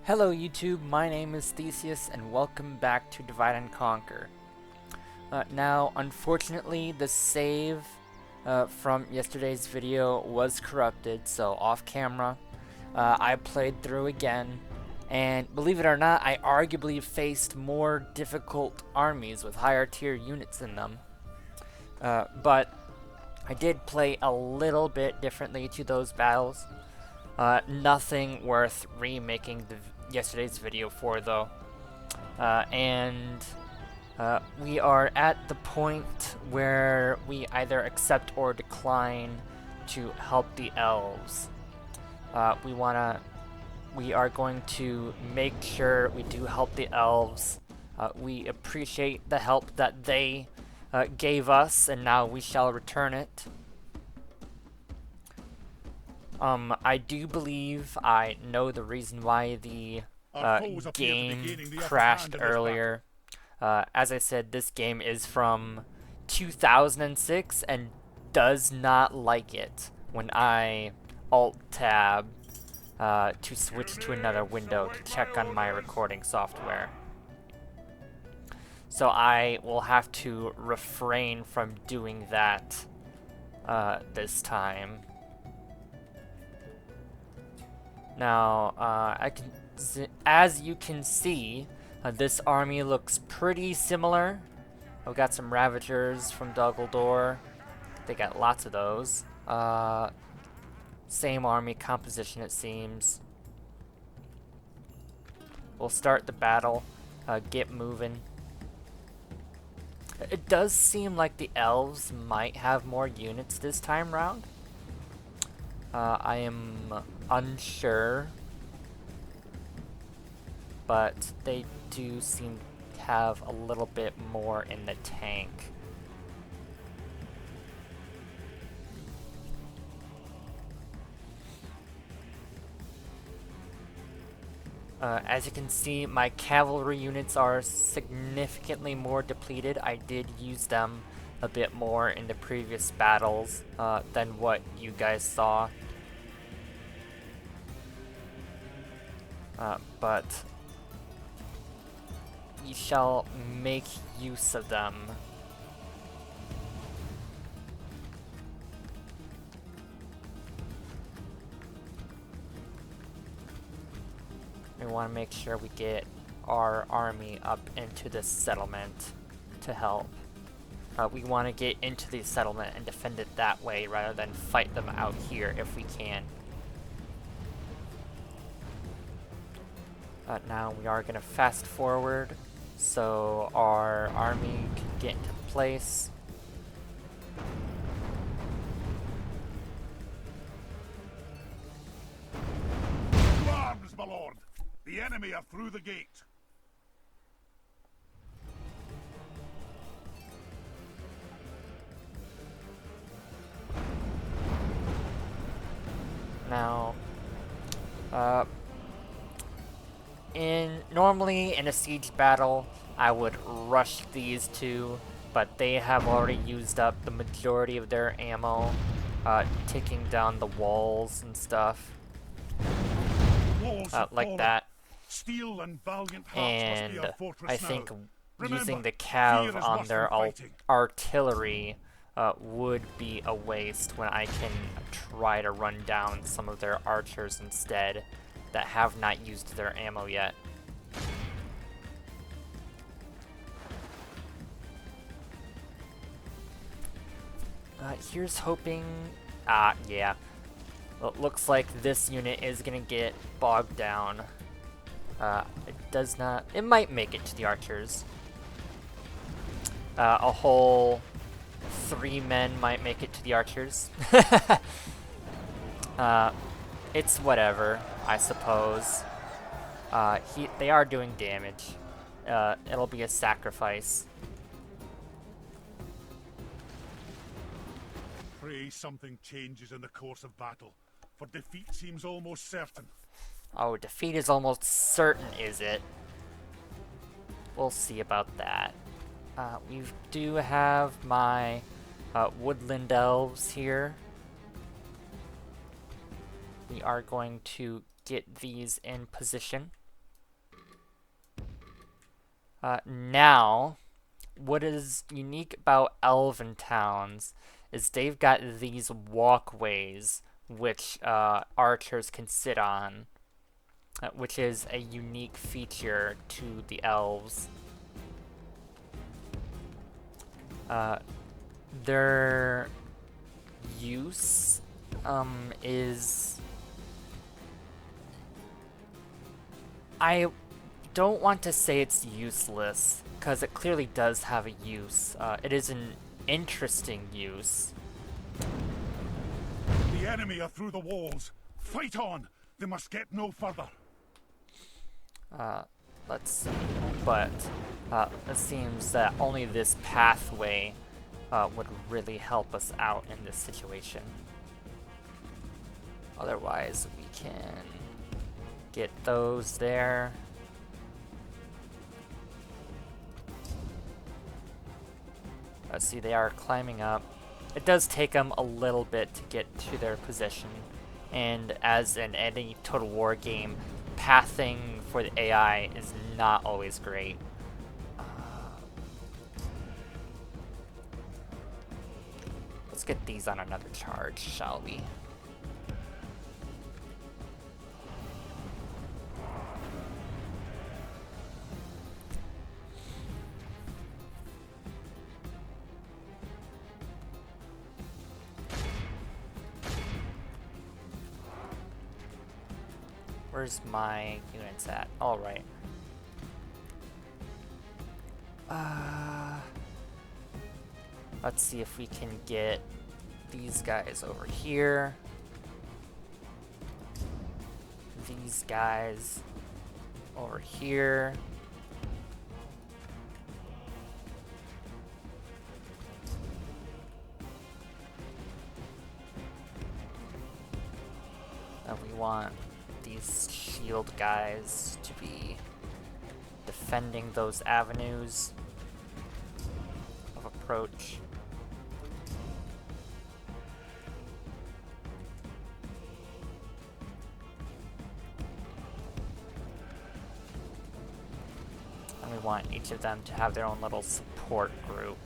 Hello YouTube, my name is Theseus and welcome back to Divide and Conquer. Now, unfortunately, the save from yesterday's video was corrupted, so off camera, I played through again, and believe it or not, I arguably faced more difficult armies with higher tier units in them. But I did play a little bit differently to those battles. Nothing worth remaking yesterday's video for, though. We are at the point where we either accept or decline to help the elves. We are going to make sure we do help the elves. We appreciate the help that they gave us, and now we shall return it. I do believe I know the reason why the game crashed earlier. As I said, this game is from 2006 and does not like it when I Alt-Tab to switch to another window to check on my recording software. So I will have to refrain from doing that this time. Now, as you can see, this army looks pretty similar. I've got some Ravagers from Duggledore. They got lots of those. Same army composition, it seems. We'll start the battle. Get moving. It does seem like the elves might have more units this time round. I am unsure, but they do seem to have a little bit more in the tank. As you can see, my cavalry units are significantly more depleted. I did use them a bit more in the previous battles than what you guys saw. But we shall make use of them. We want to make sure we get our army up into this settlement to help. We want to get into the settlement and defend it that way rather than fight them out here if we can. Now we are going to fast forward so our army can get into place. To arms, my lord! The enemy are through the gate. Now, normally in a siege battle, I would rush these two, but they have already used up the majority of their ammo, taking down the walls and stuff, like that. Steel and valiant hearts must be our fortress I think now. using the Remember, cav on their fear is worse than artillery would be a waste when I can try to run down some of their archers instead that have not used their ammo yet. Here's hoping... yeah. Well, it looks like this unit is gonna get bogged down. It does not... It might make it to the archers. A whole 3 men might make it to the archers. It's whatever, I suppose. They are doing damage. It'll be a sacrifice. Pray something changes in the course of battle, for defeat seems almost certain. Oh, defeat is almost certain, is it? We'll see about that. We do have my woodland elves here. We are going to get these in position. Now, what is unique about elven towns is they've got these walkways which archers can sit on, which is a unique feature to the elves. Their use is... I don't want to say it's useless, because it clearly does have a use. It is an interesting use. The enemy are through the walls. Fight on! They must get no further. Let's see. But it seems that only this pathway would really help us out in this situation. Otherwise, we can get those there. Let's see, they are climbing up. It does take them a little bit to get to their position. And as in any Total War game, pathing for the AI is not always great. Let's get these on another charge, shall we? Where's my units at? All right. Let's see if we can get these guys over here. These guys over here. And we want these shield guys to be defending those avenues of approach. And we want each of them to have their own little support group.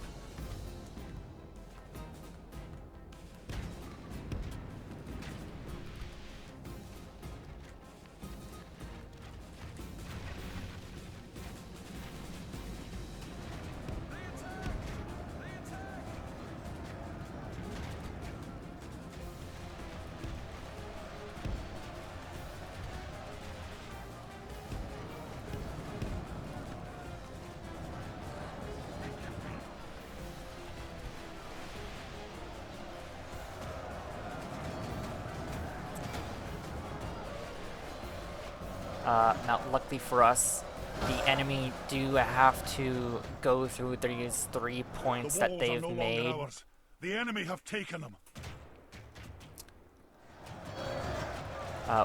Now, luckily for us, the enemy do have to go through these 3 points that they've made. The enemy have taken them.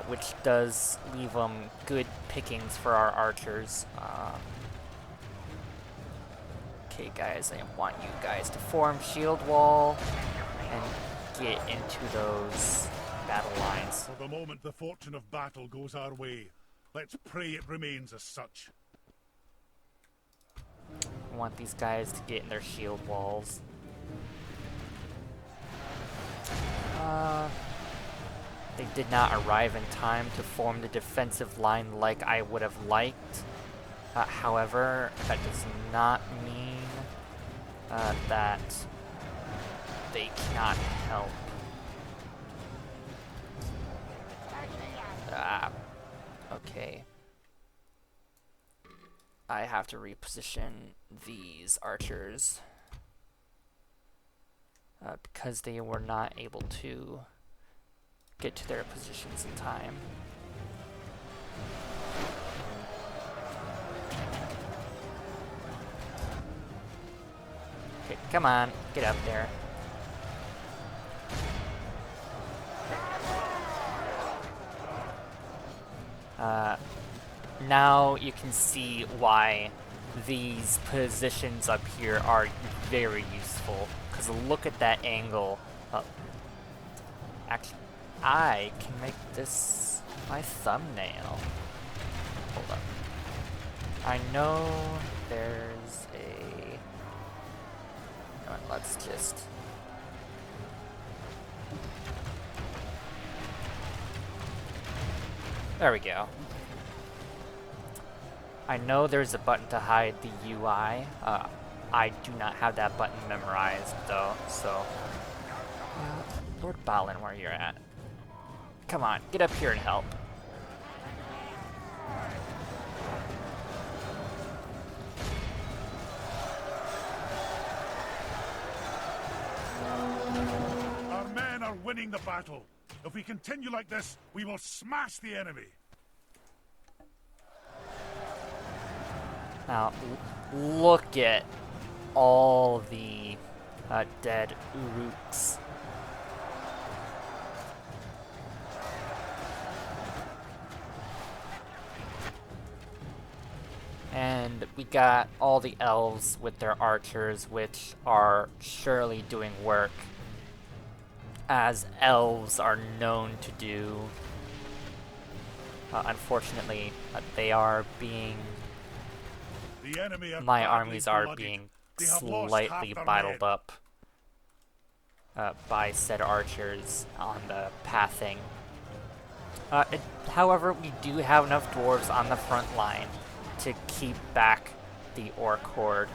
Which does leave them good pickings for our archers. Okay, guys, I want you guys to form shield wall and get into those battle lines. For the moment, the fortune of battle goes our way. Let's pray it remains as such. I want these guys to get in their shield walls. They did not arrive in time to form the defensive line like I would have liked. However, that does not mean that they cannot help. Okay. I have to reposition these archers because they were not able to get to their positions in time. Okay, come on, get up there. Now you can see why these positions up here are very useful, because look at that angle. Actually, I can make this my thumbnail. Hold up. I know there's a... Let's just... There we go. I know there's a button to hide the UI. I do not have that button memorized though, so... Lord Balin, where you're at. Come on, get up here and help. Our men are winning the battle. If we continue like this, we will smash the enemy. Now, look at all the dead Uruks. And we got all the elves with their archers, which are surely doing work, as elves are known to do. Unfortunately, they are being... The enemy are My badly armies are bloodied. being They have lost slightly half their bottled men. up by said archers on the pathing. However, we do have enough dwarves on the front line to keep back the orc horde.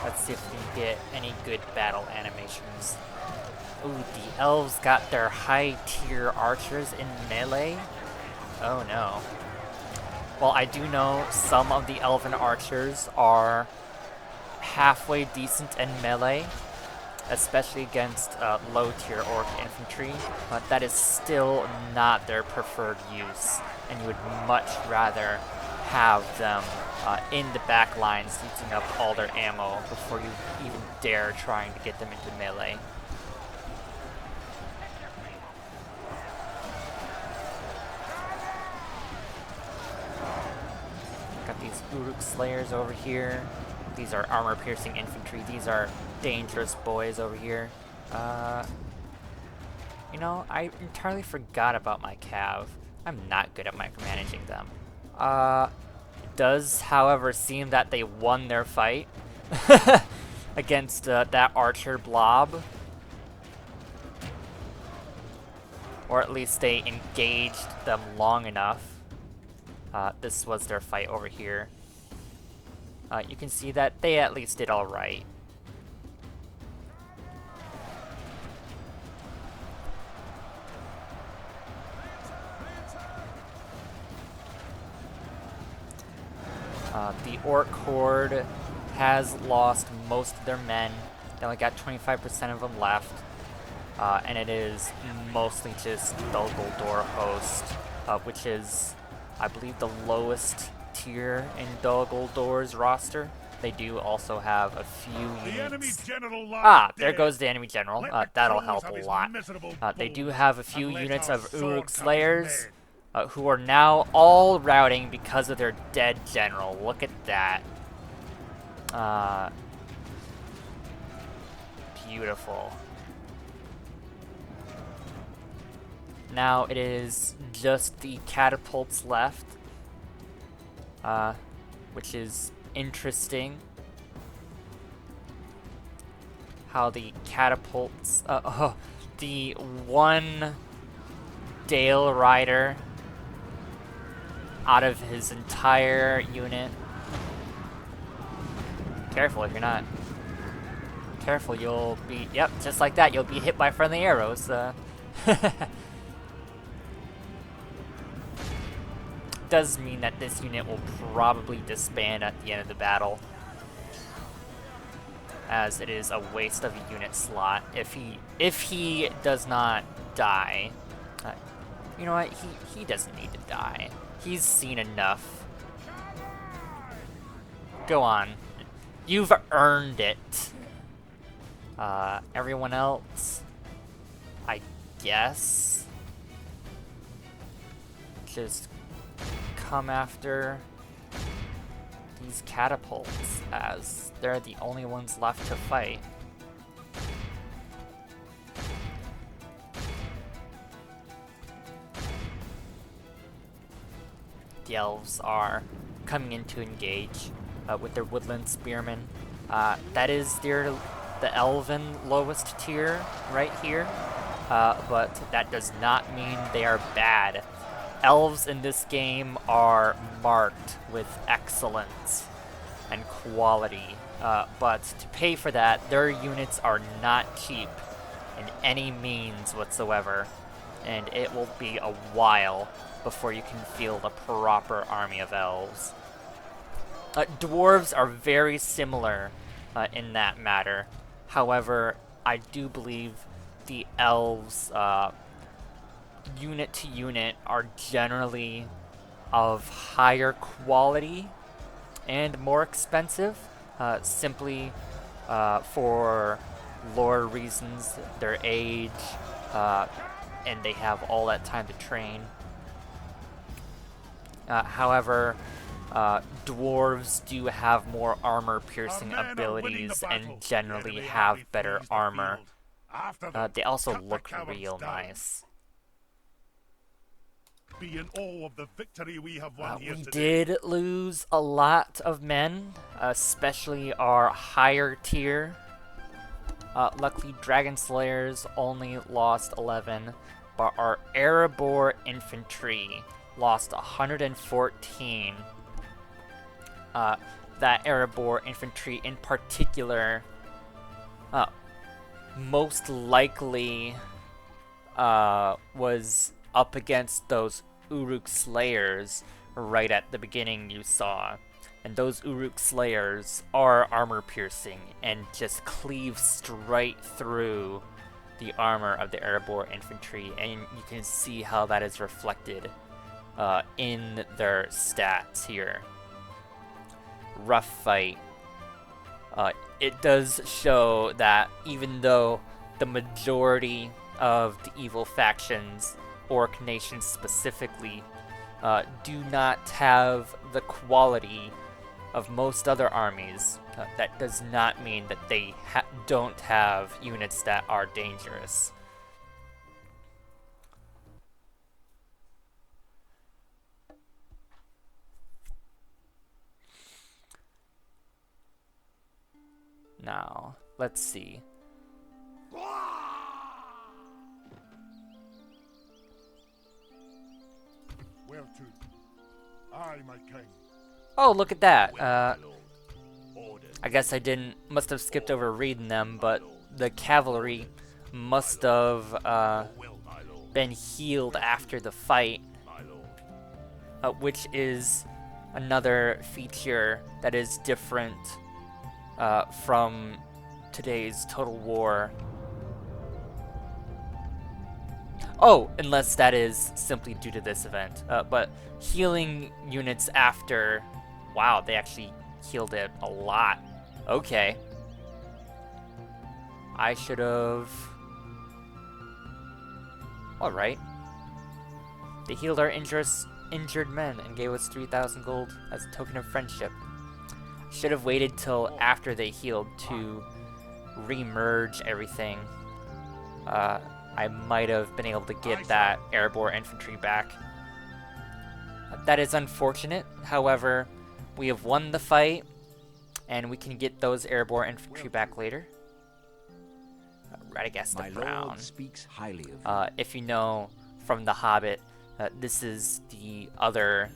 Let's see if we can get any good battle animations. Ooh, the elves got their high tier archers in melee? Oh no. Well, I do know some of the elven archers are halfway decent in melee, especially against low tier orc infantry, but that is still not their preferred use, and you would much rather have them in the back lines using up all their ammo before you even dare trying to get them into melee. Got these Uruk Slayers over here. These are armor-piercing infantry. These are dangerous boys over here. You know, I entirely forgot about my cav. I'm not good at micromanaging them. It does, however, seem that they won their fight against that archer blob. Or at least they engaged them long enough. This was their fight over here. You can see that they at least did alright. The orc horde has lost most of their men. They only got 25% of them left. And it is mostly just Dol Guldur host, which is, I believe, the lowest tier in Dol Guldur's roster. They do also have a few units. There goes the enemy general. That'll help a lot. They do have a few units of Uruk Slayers who are now all routing because of their dead general. Look at that. Beautiful. Now it is just the catapults left, which is interesting. How the catapults, the one Dale Rider out of his entire unit. Careful if you're not. Careful, you'll be, yep, just like that, you'll be hit by friendly arrows. Does mean that this unit will probably disband at the end of the battle, as it is a waste of a unit slot if he does not die. You know what? He doesn't need to die. He's seen enough. Go on. You've earned it. Everyone else, I guess, just come after these catapults, as they're the only ones left to fight. The elves are coming in to engage with their woodland spearmen. That is the elven lowest tier right here, but that does not mean they are bad. Elves in this game are marked with excellence and quality, but to pay for that, their units are not cheap in any means whatsoever, and it will be a while before you can field a proper army of elves. Dwarves are very similar in that matter. However, I do believe the elves, unit to unit, are generally of higher quality and more expensive, simply for lore reasons, their age, and they have all that time to train. However, dwarves do have more armor-piercing abilities and generally have better armor. They also look real nice. Be in awe of the victory we have won here We today. did lose a lot of men, especially our higher tier. Luckily, Dragon Slayers only lost 11, but our Erebor infantry lost 114. That Erebor infantry in particular most likely was up against those Uruk Slayers right at the beginning you saw. And those Uruk Slayers are armor-piercing and just cleave straight through the armor of the Erebor infantry, and you can see how that is reflected in their stats here. Rough fight. It does show that even though the majority of the evil factions, Orc nations specifically, do not have the quality of most other armies, that does not mean that they don't have units that are dangerous. Now, let's see. Where to? Aye, my king. Oh, look at that. I guess I must have skipped over reading them, but the cavalry must have been healed after the fight, which is another feature that is different from today's Total War. Oh, unless that is simply due to this event. But healing units after... Wow, they actually healed it a lot. Okay. I should have... Alright. They healed our injured men and gave us 3,000 gold as a token of friendship. Should have waited till after they healed to re-merge everything. I might have been able to get that Erebor infantry back. That is unfortunate. However, we have won the fight, and we can get those Erebor infantry back later. Radagast the Brown. Speaks highly of you. If you know from The Hobbit, this is the other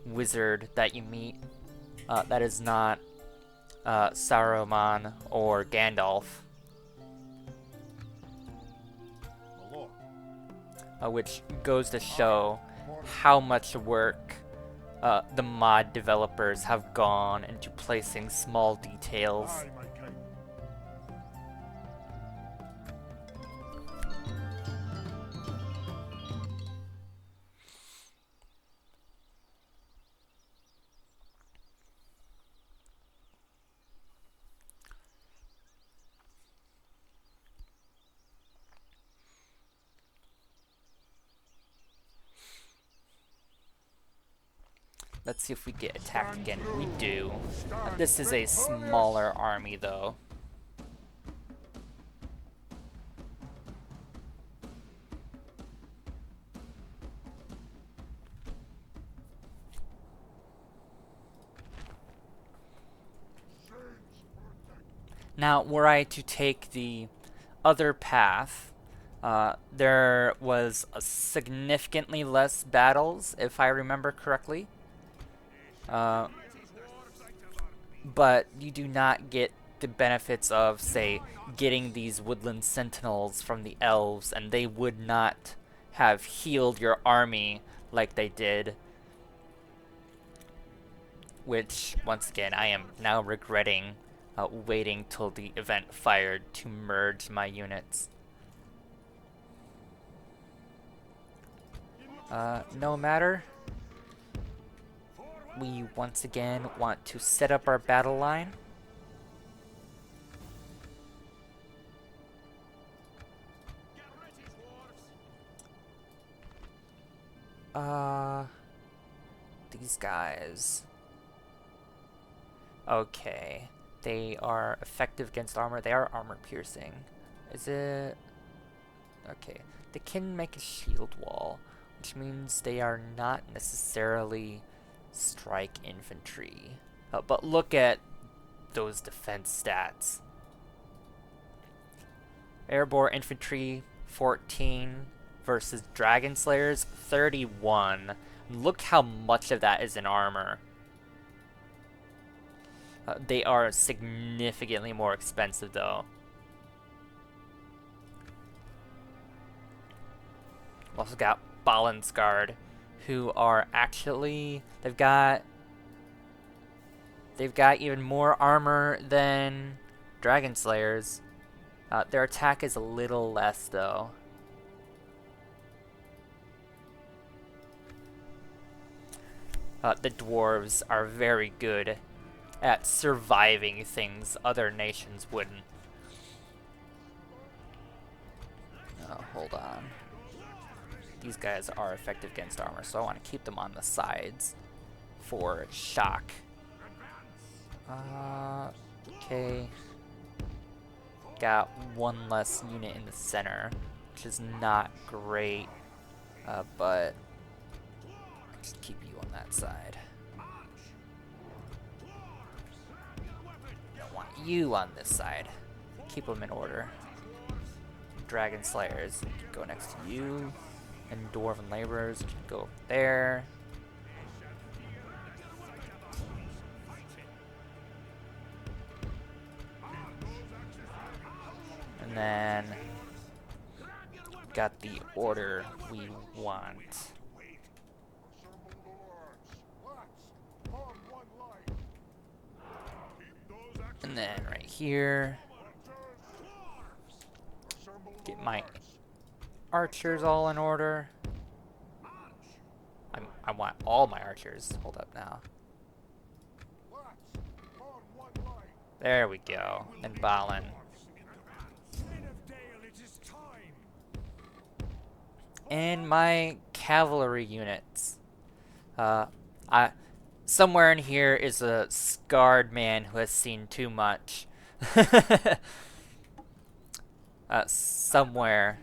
wizard that you meet. That is not Saruman or Gandalf. Which goes to show how much work the mod developers have gone into placing small details. Aye, my king. Let's see if we get attacked again. We do. This is a smaller army, though. Now, were I to take the other path, there was significantly less battles, if I remember correctly. But you do not get the benefits of, say, getting these woodland sentinels from the elves, and they would not have healed your army like they did. Which, once again, I am now regretting waiting till the event fired to merge my units. No matter. We once again want to set up our battle line. These guys. Okay. They are effective against armor. They are armor piercing. Is it? Okay. They can make a shield wall, which means they are not necessarily strike infantry. But look at those defense stats. Airborne infantry 14 versus dragon slayers 31. Look how much of that is in armor. They are significantly more expensive, though. Also got Balensguard, who are actually they've got even more armor than Dragon Slayers. Their attack is a little less, though. The dwarves are very good at surviving things other nations wouldn't. Hold on. These guys are effective against armor, so I want to keep them on the sides for shock. Okay. Got one less unit in the center, which is not great, but I'll just keep you on that side. Don't want you on this side. Keep them in order. Dragon Slayers go next to you, and Dwarven Laborers can go over there. And then got the order we want. And then right here, get my archers all in order. I want all my archers. Hold up now. There we go. And Balin. And my cavalry units. Somewhere in here is a scarred man who has seen too much. Somewhere,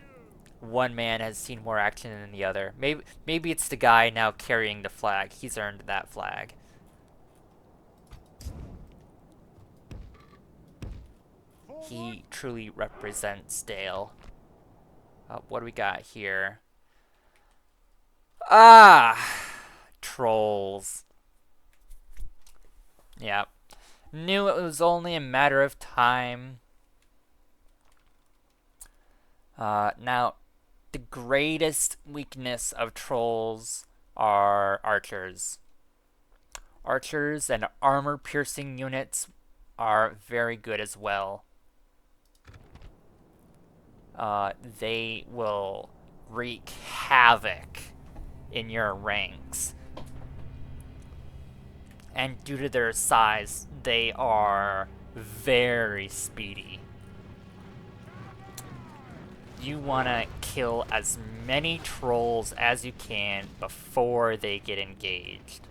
one man has seen more action than the other. Maybe it's the guy now carrying the flag. He's earned that flag. He truly represents Dale. What do we got here? Trolls. Yep. Knew it was only a matter of time. Now, the greatest weakness of trolls are archers. Archers and armor-piercing units are very good as well. They will wreak havoc in your ranks. And due to their size, they are very speedy. You want to kill as many trolls as you can before they get engaged.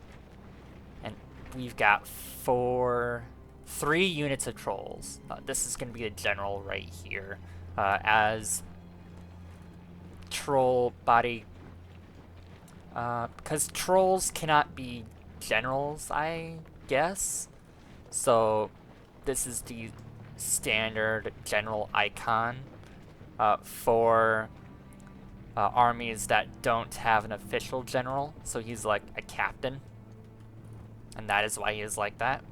we've got 3 units of trolls. This is going to be a general right here, as troll body, because trolls cannot be generals, I guess. So this is the standard general icon for armies that don't have an official general. So he's like a captain, and that is why he is like that.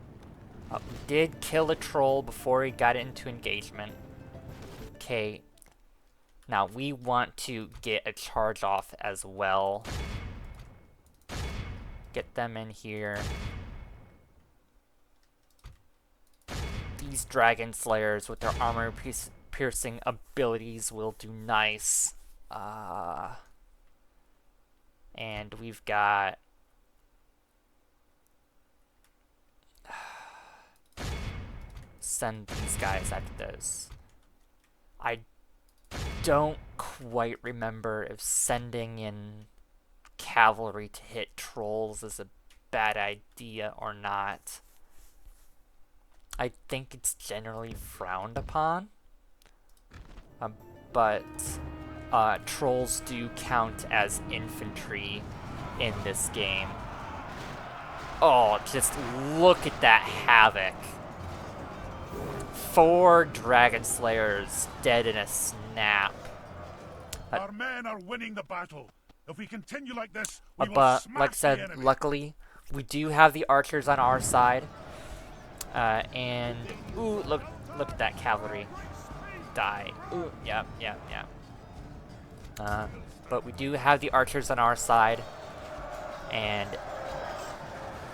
We did kill a troll before he got into engagement. Okay, now we want to get a charge off as well. Get them in here. These dragon slayers with their armor piercing abilities will do nice. And we've got send these guys after this. I don't quite remember if sending in cavalry to hit trolls is a bad idea or not. I think it's generally frowned upon, but trolls do count as infantry in this game. Oh, just look at that havoc. 4 dragon slayers dead in a snap. Our men are winning the battle. If we continue like this, we will But smash like I said, the enemy. luckily we do have the archers on our side. And ooh, look at that cavalry die. Ooh, yeah. But we do have the archers on our side, and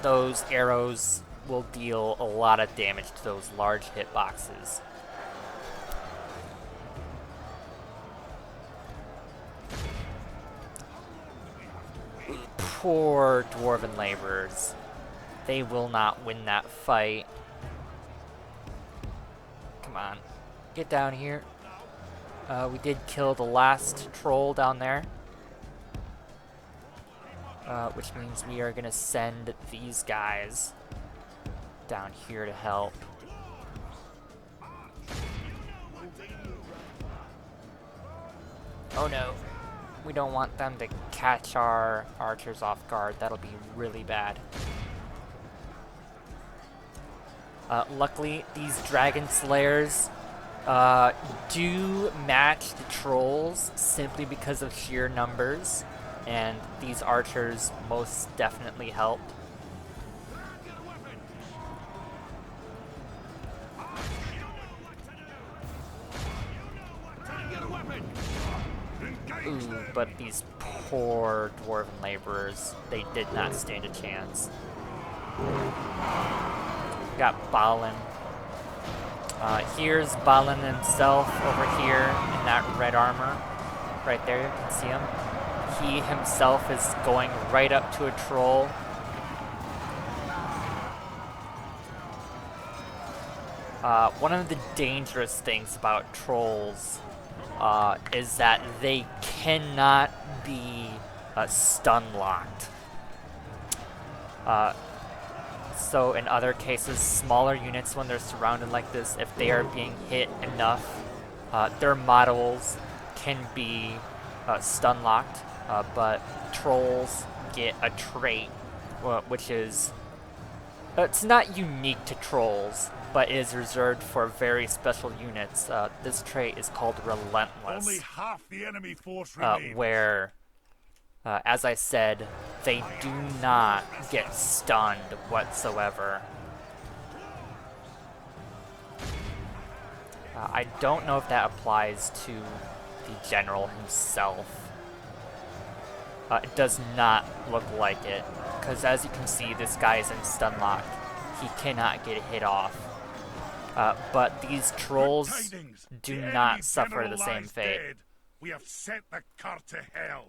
those arrows will deal a lot of damage to those large hitboxes. Poor dwarven laborers. They will not win that fight. Come on. Get down here. We did kill the last troll down there. Which means we are going to send these guys down here to help. Oh no. We don't want them to catch our archers off guard. That'll be really bad. Luckily, these dragon slayers do match the trolls simply because of sheer numbers, and these archers most definitely help. Ooh, but these poor dwarven laborers, they did not stand a chance. Got Balin. Here's Balin himself over here in that red armor. Right there, you can see him. He himself is going right up to a troll. One of the dangerous things about trolls is that they cannot be stun locked. So in other cases, smaller units, when they're surrounded like this, if they are being hit enough, their models can be stun locked, but trolls get a trait, which is, it's not unique to trolls, but is reserved for very special units. This trait is called Relentless. Only half the enemy force remains. Where, as I said, they do not get stunned whatsoever. I don't know if that applies to the general himself. It does not look like it, because as you can see, this guy is in stun lock. He cannot get hit off. But these trolls do not suffer the same fate. Dead. We have set the cart to hell.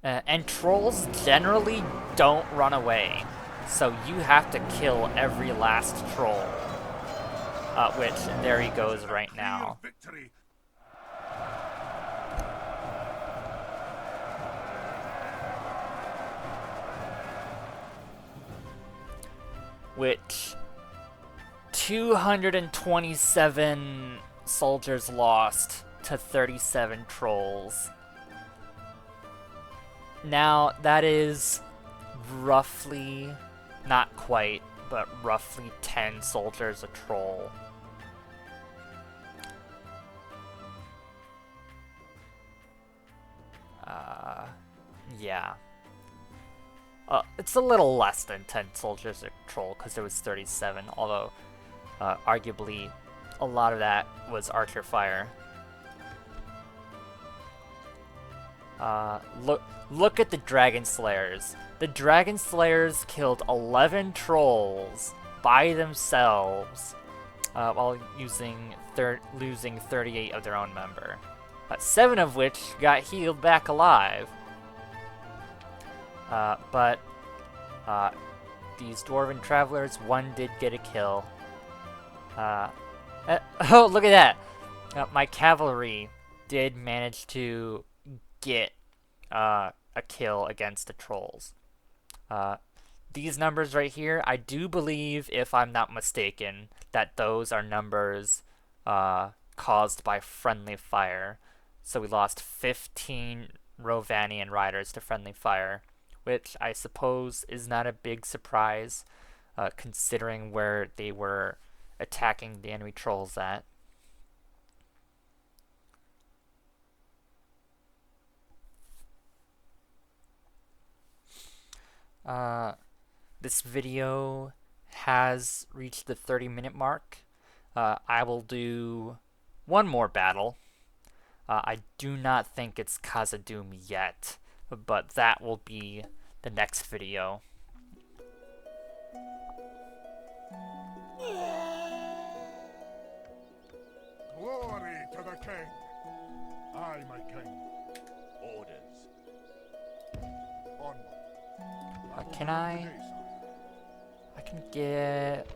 And trolls generally don't run away, so you have to kill every last troll. Which, there he goes right now. Victory. which 227 soldiers lost to 37 trolls. Now, that is roughly, not quite, but roughly 10 soldiers a troll. Yeah. It's a little less than 10 soldiers a troll, because it was 37, although arguably a lot of that was archer fire. Look at the Dragon Slayers. The Dragon Slayers killed 11 trolls by themselves, while losing 38 of their own member. 7 of which got healed back alive. But these Dwarven Travelers, one did get a kill. Oh, look at that! My cavalry did manage to get a kill against the trolls. These numbers right here, I do believe, if I'm not mistaken, that those are numbers caused by friendly fire. So we lost 15 Rovanian riders to friendly fire, which I suppose is not a big surprise, considering where they were attacking the enemy trolls at. This video has reached the 30-minute mark. I will do one more battle. I do not think it's Kaza-dum yet, but that will be the next video. Glory to the king. Aye, my king. Orders. Onward. Can I can get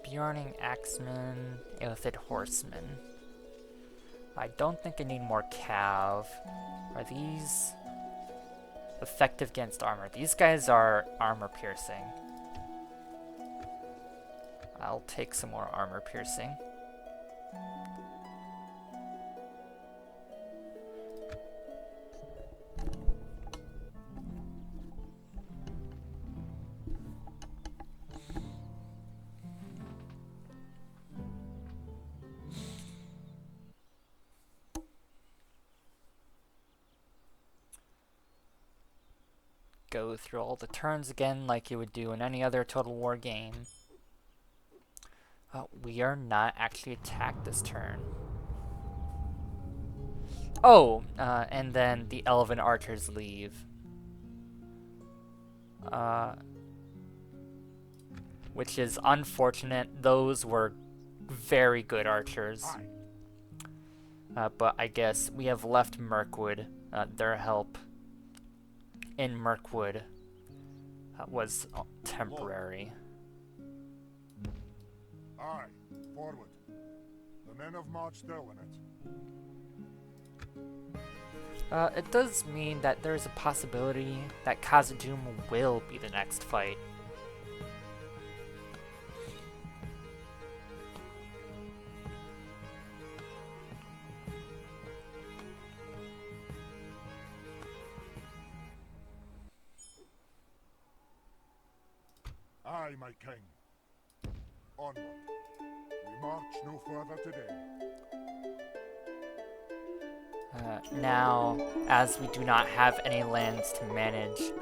Bjorning Axeman, Illithid Horseman. I don't think I need more cav. Are these effective against armor? These guys are armor piercing. I'll take some more armor piercing. Go through all the turns again like you would do in any other Total War game. We are not actually attacked this turn. Oh, and then the elven archers leave. Which is unfortunate. Those were very good archers. But I guess we have left Mirkwood. Their help in Mirkwood was temporary. Aye, forward. The men have marched through in it. It does mean that there is a possibility that Kaza-dum will be the next fight. Aye, my king. Onward. We march no further today. Now, as we do not have any lands to manage,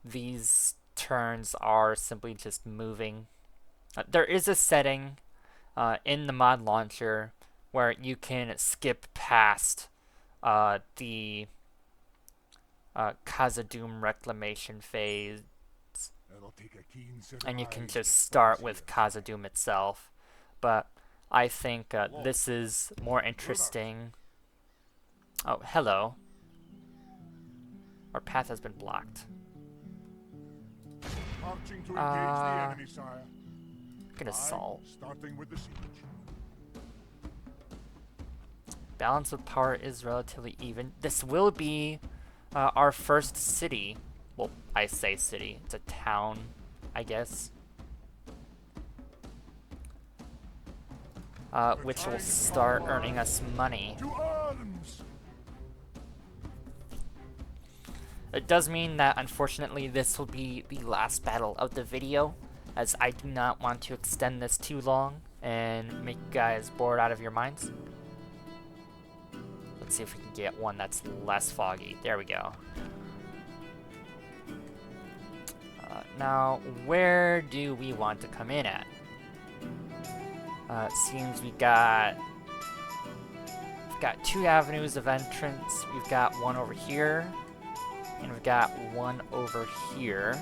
these turns are simply just moving. There is a setting in the mod launcher where you can skip past the Kaza-dum reclamation phase, and you can just start with Kaza-dum itself. But I think this is more interesting. Oh, hello. Our path has been blocked. Marching to engage the enemy, sire. Good assault. Starting with the siege. Balance of power is relatively even. This will be our first city. Well, I say city. It's a town. I guess. Which will start earning us money. To arms! It does mean that, unfortunately, this will be the last battle of the video, as I do not want to extend this too long and make you guys bored out of your minds. Let's see if we can get one that's less foggy. There we go. Now, where do we want to come in at? Seems we've got 2 avenues of entrance. We've got one over here, and we've got one over here.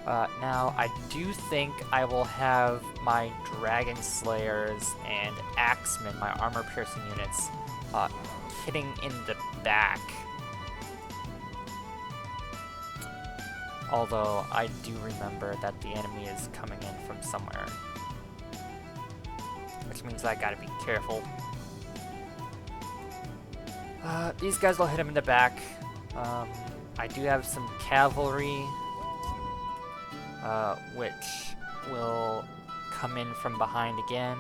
Now, I do think I will have my Dragon Slayers and Axemen, my armor-piercing units, hitting in the back. Although, I do remember that the enemy is coming in from somewhere. Which means I gotta be careful. These guys will hit him in the back. I do have some cavalry, which will come in from behind again.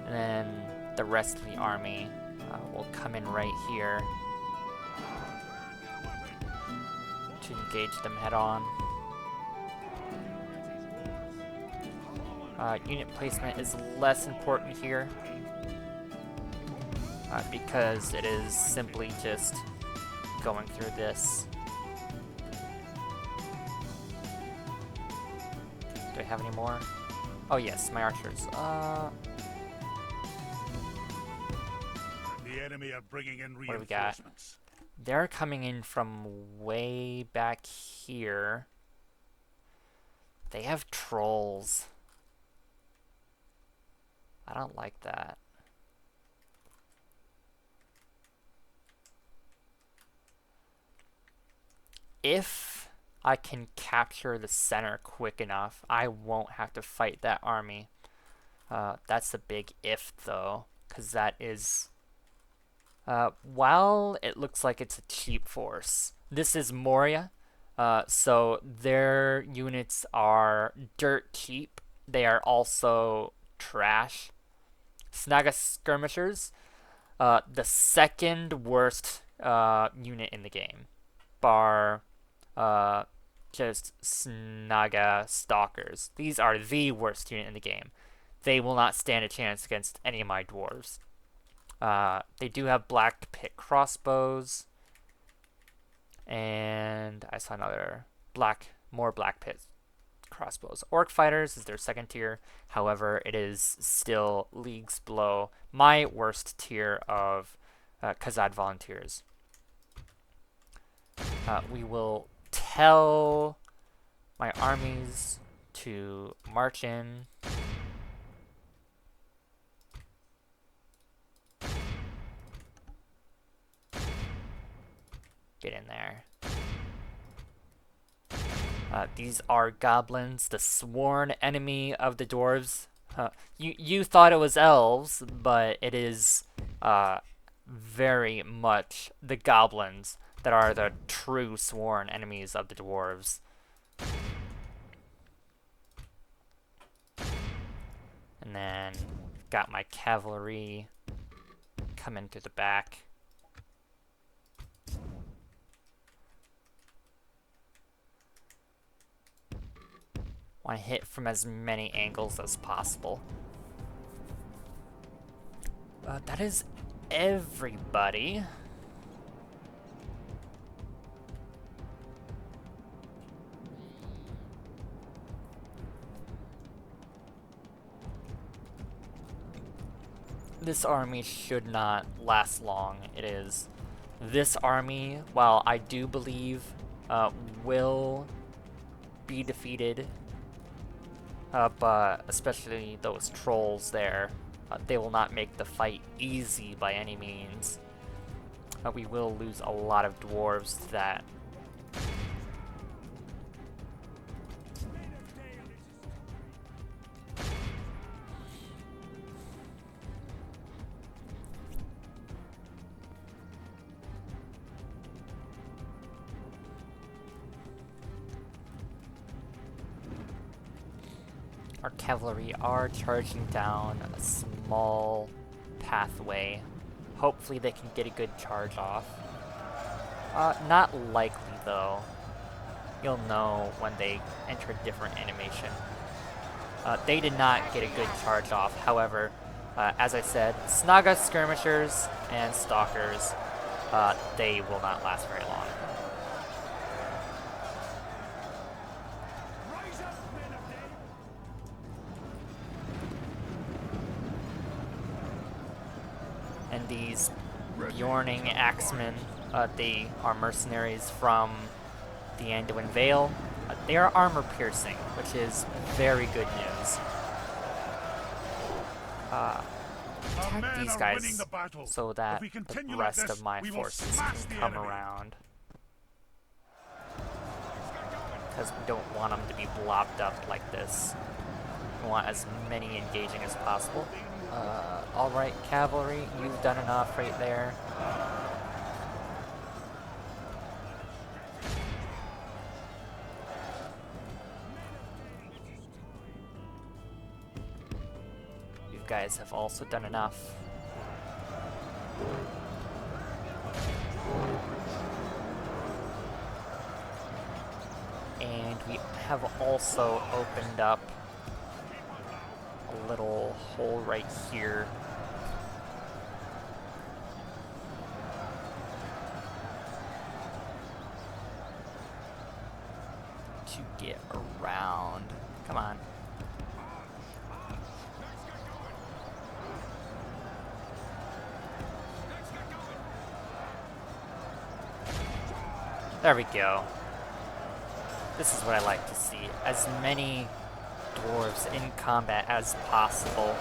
And then the rest of the army will come in right here to engage them head on. Unit placement is less important here because it is simply just going through this. Do I have any more? Oh yes, my archers. The enemy are bringing in What do we got? reinforcements. They're coming in from way back here. They have trolls. I don't like that. If I can capture the center quick enough, I won't have to fight that army. That's a big if, though, because that is... while it looks like it's a cheap force, this is Moria, so their units are dirt cheap. They are also trash. Snaga skirmishers, the second worst unit in the game, bar just Snaga stalkers. These are the worst unit in the game. They will not stand a chance against any of my dwarves. They do have black pit crossbows, and I saw another more black pit crossbows. Orc fighters is their second tier. However, it is still leagues below my worst tier of Khazad volunteers. We will tell my armies to march in. Get in there. These are goblins, the sworn enemy of the dwarves. You thought it was elves, but it is very much the goblins that are the true sworn enemies of the dwarves. And then got my cavalry coming through the back. Want to hit from as many angles as possible. That is everybody. This army should not last long. It is. This army, while I do believe will be defeated, but especially those trolls there, they will not make the fight easy by any means. We will lose a lot of dwarves to that. Our cavalry are charging down a small pathway. Hopefully they can get a good charge off. Not likely though. You'll know when they enter a different animation. They did not get a good charge off, however, as I said, Snaga skirmishers and stalkers, they will not last very long. And these Bjorning axemen, they are mercenaries from the Anduin Vale. They are armor piercing, which is very good news. Attack these guys so that the rest of my forces can come around. Because we don't want them to be blobbed up like this. We want as many engaging as possible. Alright, cavalry, you've done enough right there. You guys have also done enough. And we have also opened up a little hole right here. To get around. Come on. There we go. This is what I like to see. As many dwarves in combat as possible.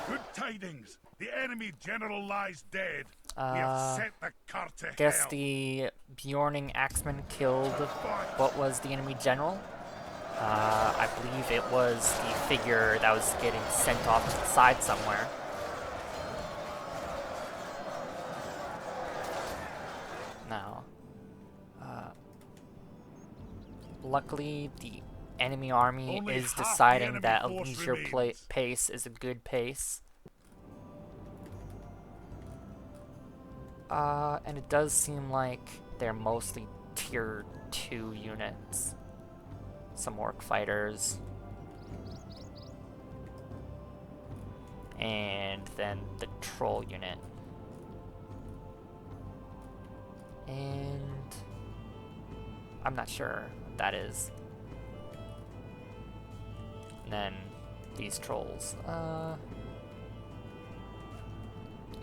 Good tidings! The enemy general lies dead. We have set the cart to Guess hell. the Bjorning axeman killed what was the enemy general. I believe it was the figure that was getting sent off to the side somewhere. Now, luckily the enemy army Only is half the deciding enemy that a force leisure remains. pace is a good pace. And it does seem like they're mostly tier 2 units. Some orc fighters. And then the troll unit. And I'm not sure what that is. And then these trolls.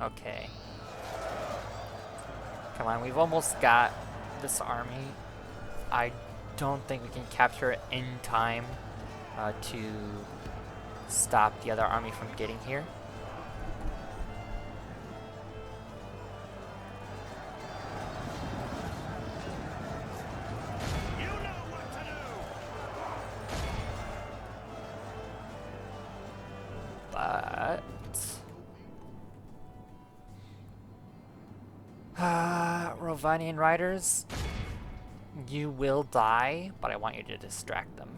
Okay. Come on, we've almost got this army. I don't think we can capture it in time to stop the other army from getting here. You know what to do. But Rovanian riders, you will die, but I want you to distract them.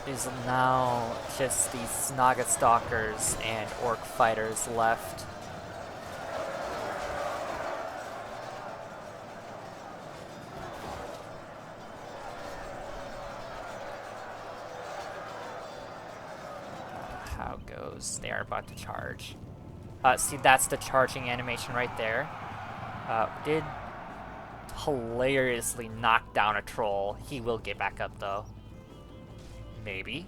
There's now just these Snaga stalkers and orc fighters left. How goes? They are about to charge. See, that's the charging animation right there. Did hilariously knock down a troll. He will get back up though. Maybe.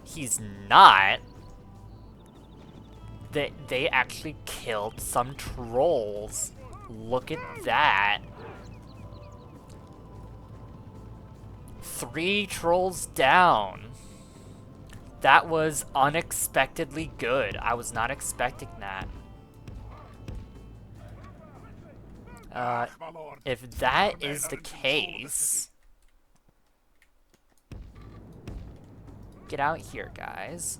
He's not. They actually killed some trolls. Look at that. 3 trolls down. That was unexpectedly good. I was not expecting that. My lord. If that is the case... Get out here, guys.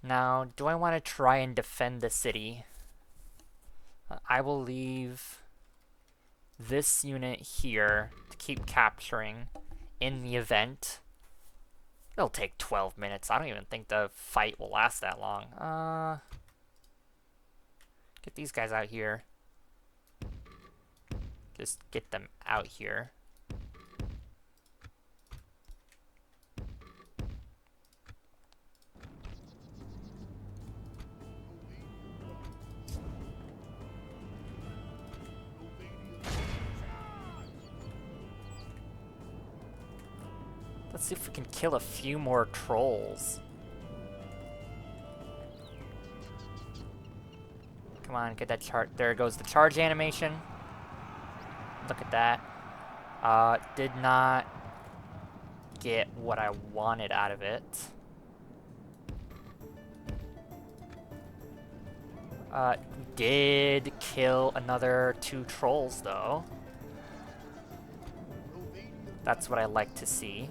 Now, do I want to try and defend the city? I will leave this unit here to keep capturing in the event. It'll take 12 minutes. I don't even think the fight will last that long. Get these guys out here. Just get them out here. Let's see if we can kill a few more trolls. Come on, get that charge. There goes the charge animation. Look at that. Did not get what I wanted out of it. Did kill another 2 trolls, though. That's what I like to see.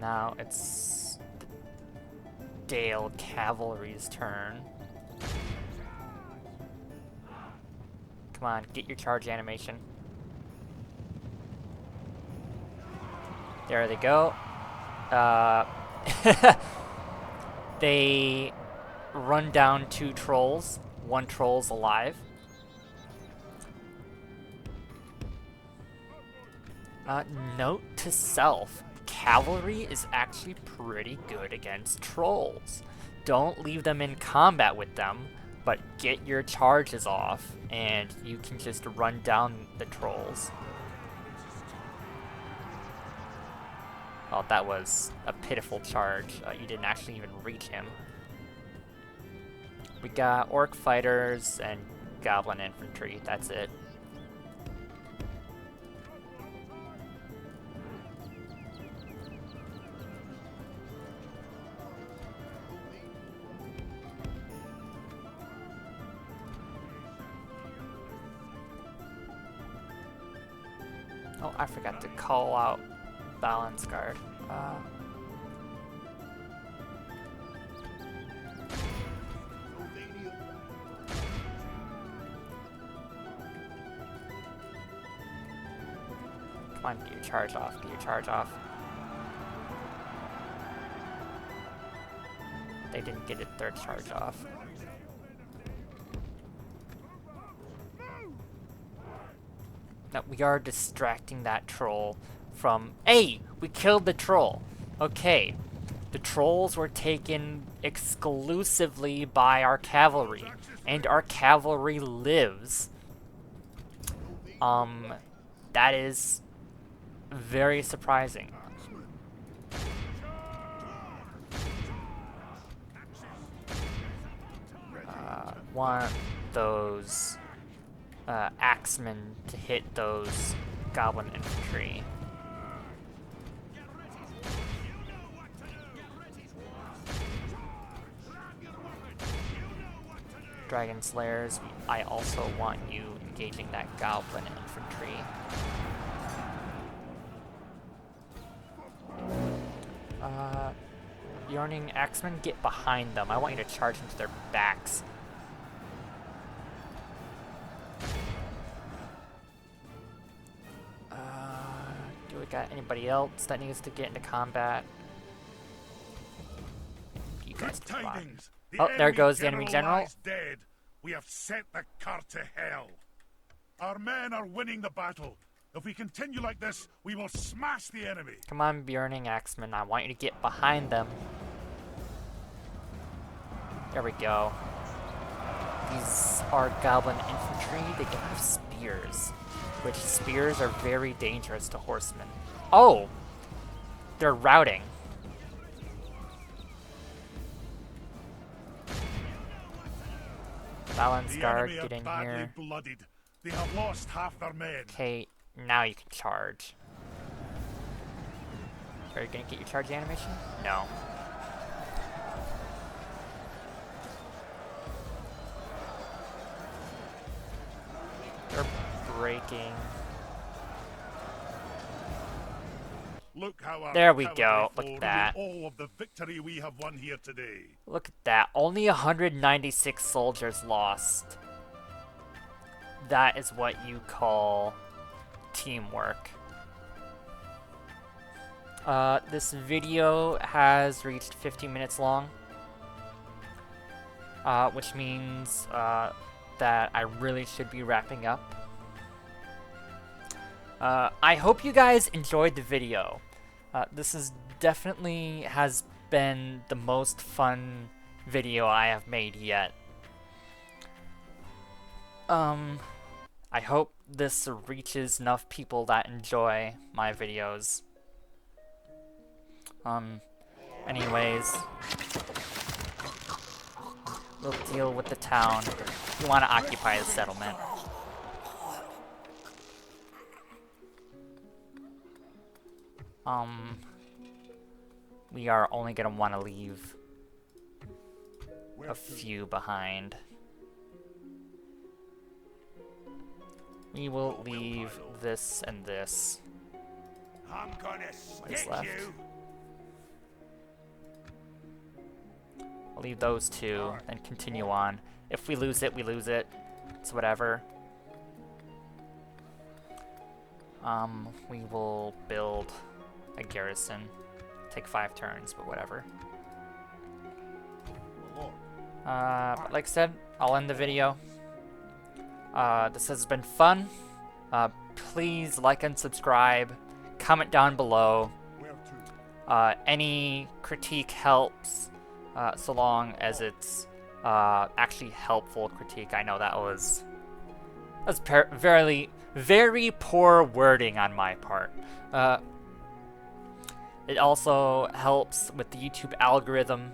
Now it's Dale Cavalry's turn. Come on, get your charge animation. There they go. They run down 2 trolls. 1 troll's alive. Note to self. Cavalry is actually pretty good against trolls. Don't leave them in combat with them, but get your charges off, and you can just run down the trolls. Oh, that was a pitiful charge. You didn't actually even reach him. We got orc fighters and goblin infantry. That's it. Oh, I forgot to call out Balance Guard. Come on, get your charge off, get your charge off. They didn't get a 3rd charge off. Now, we are distracting that troll from... Hey! We killed the troll! Okay. The trolls were taken exclusively by our cavalry. And our cavalry lives. That is very surprising. Want those axemen to hit those goblin infantry. Dragon Slayers, I also want you engaging that goblin infantry. Yarning axemen, get behind them. I want you to charge into their backs. Do we got anybody else that needs to get into combat? You guys Good tidings. Oh, there goes the enemy general. Lies dead. We have sent the cart to hell. Our men are winning the battle. If we continue like this, we will smash the enemy. Come on, Bjorning Axemen. I want you to get behind them. There we go. These are goblin infantry. They don't have spears, which spears are very dangerous to horsemen. Oh! They're routing. Balance guard, get in here. Blooded. They have lost half their men. Okay, now you can charge. Are you gonna get your charge animation? No. They're breaking. Look how there we go. Look at that. All of the victory we have won here today. Look at that. Only 196 soldiers lost. That is what you call teamwork. This video has reached 15 minutes long, which means that I really should be wrapping up. I hope you guys enjoyed the video. This is definitely has been the most fun video I have made yet. I hope this reaches enough people that enjoy my videos. Anyways, we'll deal with the town. You want to occupy the settlement. We are only gonna want to leave a few behind. We will leave this and this. I'm gonna What is stick left? you. I'll leave those two, then continue on. If we lose it, we lose it. It's whatever. We will build a garrison. Take 5 turns, but whatever. But like I said, I'll end the video. This has been fun. Please like and subscribe. Comment down below. Any critique helps, so long as it's actually helpful critique. I know that was very poor wording on my part. It also helps with the YouTube algorithm.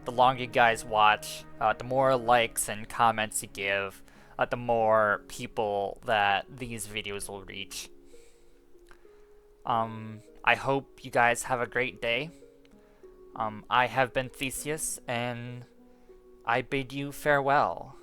The longer you guys watch, the more likes and comments you give, the more people that these videos will reach. I hope you guys have a great day. I have been Theseus, and I bid you farewell.